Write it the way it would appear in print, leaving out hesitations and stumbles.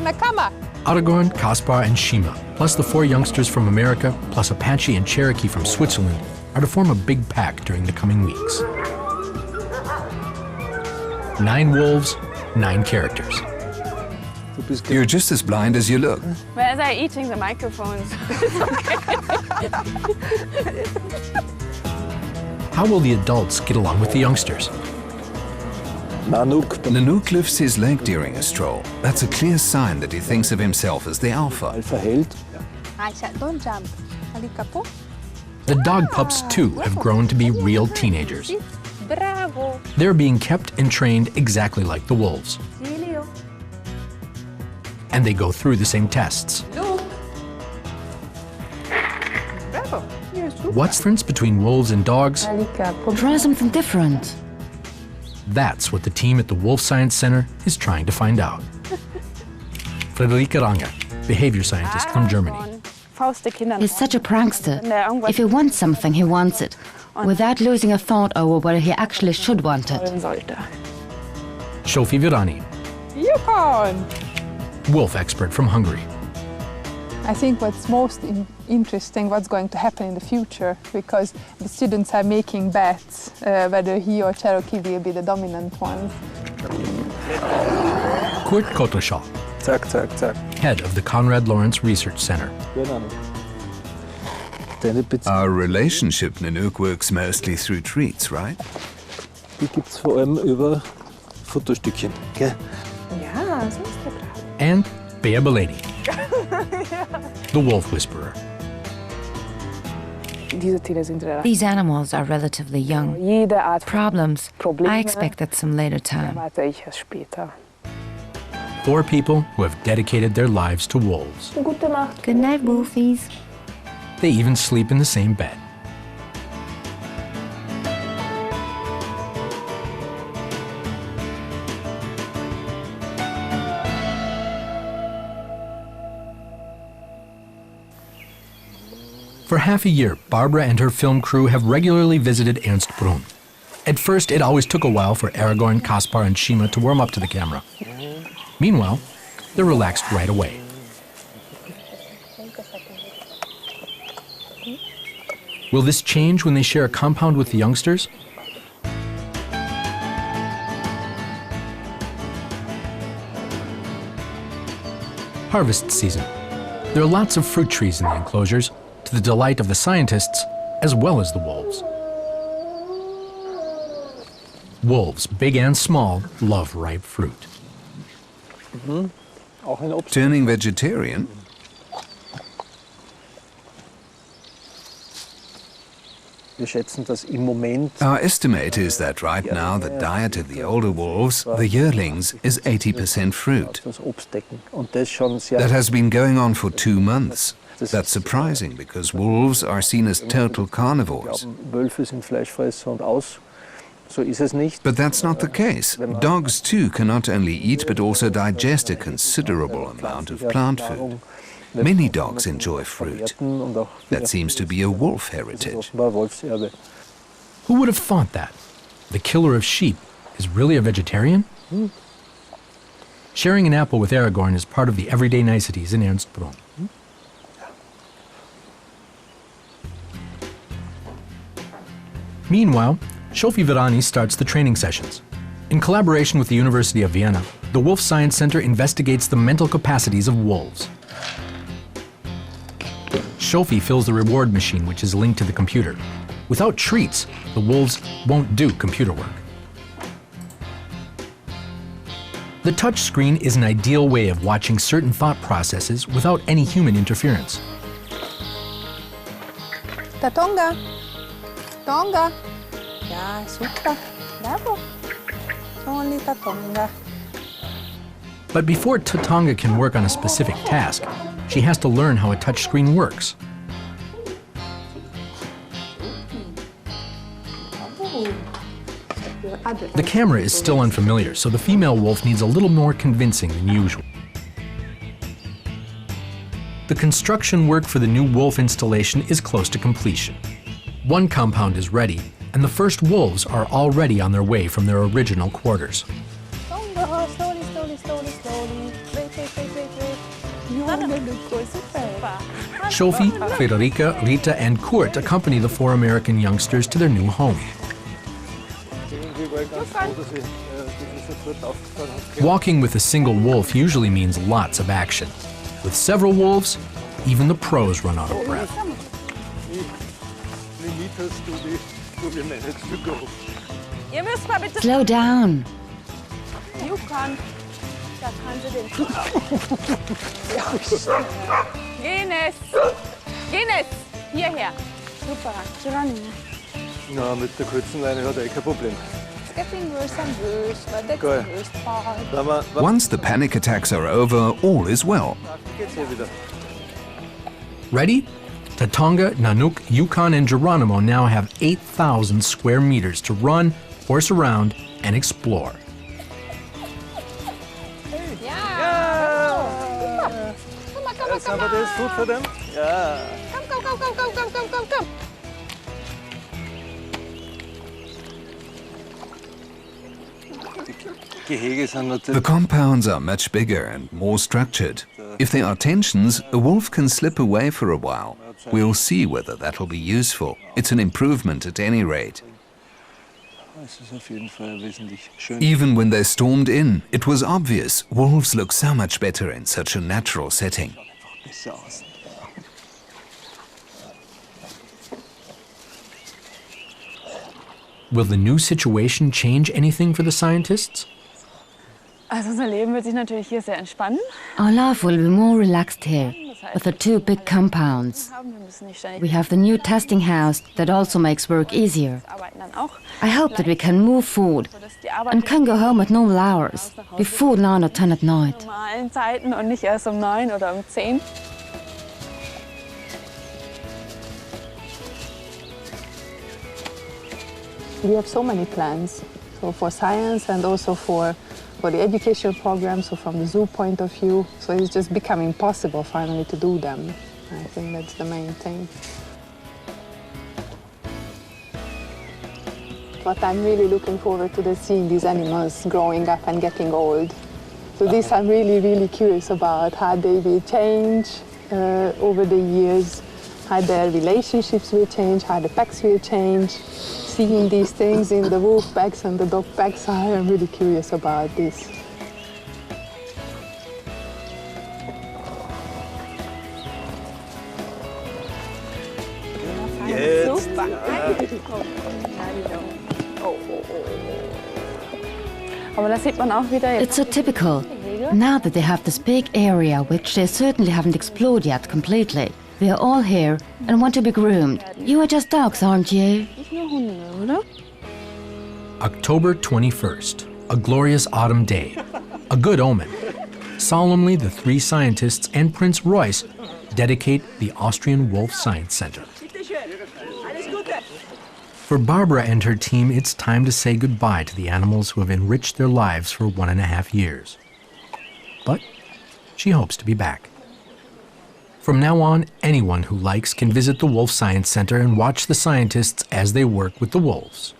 Aragorn, Caspar, and Shima, plus the 4 youngsters from America, plus Apache and Cherokee from Switzerland, are to form a big pack during the coming weeks. 9 wolves, 9 characters. You're just as blind as you look. Why are they eating the microphones? How will the adults get along with the youngsters? Nanook lifts his leg during a stroll. That's a clear sign that he thinks of himself as the alpha. Don't jump. The dog pups too have grown to be real teenagers. Bravo. They're being kept and trained exactly like the wolves. And they go through the same tests. What's the difference between wolves and dogs? Try something different. That's what the team at the Wolf Science Center is trying to find out. Friederike Range, behavior scientist from Germany. He's such a prankster. If he wants something, he wants it, without losing a thought over whether he actually should want it. Sophie Virani, wolf expert from Hungary. I think what's most interesting what's going to happen in the future, because the students are making bets whether he or Cherokee will be the dominant ones. Kurt Kotleshaw, head of the Konrad Lorenz Research Center. Our relationship, Nanook, works mostly through treats, right? And Bea Belady, the wolf whisperer. These animals are relatively young. Problems, I expect at some later time. 4 people who have dedicated their lives to wolves. Good night, wolfies. They even sleep in the same bed. For half a year, Barbara and her film crew have regularly visited Ernstbrunn. At first, it always took a while for Aragorn, Caspar, and Shima to warm up to the camera. Meanwhile, they're relaxed right away. Will this change when they share a compound with the youngsters? Harvest season. There are lots of fruit trees in the enclosures, to the delight of the scientists as well as the wolves. Wolves, big and small, love ripe fruit. Turning vegetarian? Our estimate is that right now the diet of the older wolves, the yearlings, is 80% fruit. That has been going on for 2 months. That's surprising because wolves are seen as total carnivores. But that's not the case. Dogs too can not only eat but also digest a considerable amount of plant food. Many dogs enjoy fruit. That seems to be a wolf heritage. Who would have thought that? The killer of sheep is really a vegetarian? Sharing an apple with Aragorn is part of the everyday niceties in Ernstbrunn. Meanwhile, Sophie Virani starts the training sessions. In collaboration with the University of Vienna, the Wolf Science Center investigates the mental capacities of wolves. Sophie fills the reward machine, which is linked to the computer. Without treats, the wolves won't do computer work. The touch screen is an ideal way of watching certain thought processes without any human interference. Tatonga. Tonga. Ja, super. Bravo. Only Tatonga. But before Tatonga can work on a specific task, she has to learn how a touchscreen works. The camera is still unfamiliar, so the female wolf needs a little more convincing than usual. The construction work for the new wolf installation is close to completion. One compound is ready, and the first wolves are already on their way from their original quarters. Tonga, slowly, slowly, slowly, slowly. Wait, wait, wait, wait, Sophie, Federica, Rita, and Kurt accompany the 4 American youngsters to their new home. Walking with a single wolf usually means lots of action. With several wolves, even the pros run out of breath. Slow down. Yukon. Da kann sie den. Genes! Genes! Hierher. Super. Geronimo. Na, mit der kurzen Leine hat er kein Problem. It's getting worse and worse, but that's Geil. the worst part. Once the panic attacks are over, all is well. Geht's hier wieder. Ready? Tatonga, Nanook, Yukon, and Geronimo now have 8,000 square meters to run, horse around, and explore. Jetzt haben wir das Food für them? Ja. Come. Gehege sind The natürlich. compounds are much bigger and more structured. If there are tensions, a wolf can slip away for a while. We'll see whether that'll be useful. It's an improvement at any rate. Es ist auf jeden Fall wesentlich schöner. Even when they stormed in, it was obvious wolves look so much better in such a natural setting. Besser aus. Will the new situation change anything for the scientists? Also unser Leben wird sich natürlich hier sehr entspannen. Our life will be more relaxed here, with the 2 big compounds. Wir müssen nicht ständig We have the new testing house that also makes work easier. arbeiten dann auch. I hope that we can move forward Dass die Arbeit and can go home at normal hours, before 9 or 10 at night. in normalen Zeiten und nicht erst um 9 oder um 10. We have so many plans, so for science and also for the education program, so from the zoo point of view. So it's just becoming possible finally to do them. I think that's the main thing. But I'm really looking forward to seeing these animals growing up and getting old. So this I'm really curious about, how they will change over the years, how their relationships will change, how the packs will change. Seeing these things in the wolf packs and the dog packs, I am really curious about this. Jetzt. Super. Aber das sieht man auch wieder jetzt. It's so typical. Now that they have this big area, which they certainly haven't explored yet completely, we are all here and want to be groomed. You are just dogs, aren't you? Nicht nur Hunde, oder? October 21st, a glorious autumn day, a good omen. Solemnly, the 3 scientists and Prince Royce dedicate the Austrian Wolf Science Center. For Barbara and her team, it's time to say goodbye to the animals who have enriched their lives for 1.5 years. But she hopes to be back. From now on, anyone who likes can visit the Wolf Science Center and watch the scientists as they work with the wolves.